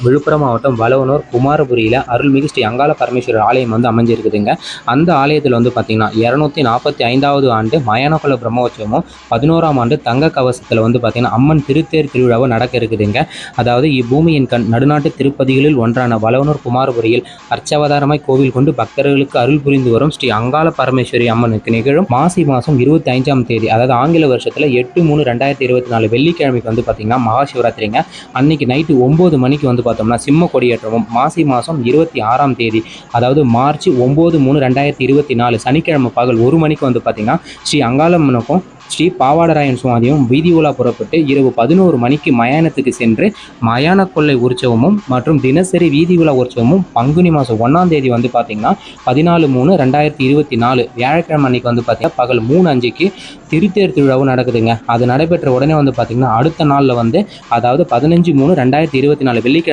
விழுப்புரம் மாவட்டம் வளவனூர் குமாரபுரியில் அருள்மிகு ஸ்ரீ அங்காள பரமேஸ்வரர் ஆலயம் அமைஞ்சிருக்குதுங்க. அந்த ஆலயத்தில் பார்த்தீங்கன்னா 245வது ஆண்டு மயானக்குள்ள பிரம்மோற்சவமும் 11ஆம் ஆண்டு தங்க கவசத்தில் பார்த்தீங்கன்னா அம்மன் திருத்தேர் திருவிழாவும் நடக்க இருக்குதுங்க. அதாவது இப்பூமியின் கண் நடுநாட்டு திருப்பதிகளில் ஒன்றான வளவனூர் குமாரபுரியில் அர்ச்சாவதாரமாய் கோவில் கொண்டு பக்தர்களுக்கு அருள் புரிந்து வரும் ஸ்ரீ அங்காள பரமேஸ்வரி அம்மனுக்கு நிகழும் மாசி மாதம் 25ஆம் தேதி, அதாவது ஆங்கில வருஷத்தில் 8/3/2024 வெள்ளிக்கிழமைக்கு பார்த்தீங்கன்னா மகா சிவராத்திரிங்க. அன்னைக்கு நைட்டு 9 மணிக்கு பார்த்தோம்னா சிம்ம கொடியேற்றமும், மாசி மாதம் 26ஆம் தேதி, அதாவது மார்ச் 9/3/2024 சனிக்கிழமை பகல் 1 மணிக்கு பார்த்தீங்கன்னா ஸ்ரீ அங்காளம்மனுக்கும் ஸ்ரீ பாவாடராயன் சுவாமியும் வீதி உலா புறப்பட்டு இரவு 11 மணிக்கு மயானத்துக்கு சென்று மயான கொள்ளை உற்சவமும் மற்றும் தினசரி வீதி உலா உற்சவமும் பங்குனி மாதம் 1ஆம் தேதி பார்த்தீங்கன்னா 14/3/2024 வியாழக்கிழமை அன்னைக்கு பார்த்தீங்கன்னா பகல் 3:05க்கு திருத்தேர் திருவிழாவும் நடக்குதுங்க. அது நடைபெற்ற உடனே பார்த்தீங்கன்னா அடுத்த நாளில் அதாவது 15/3/2024 வெள்ளிக்கிழமை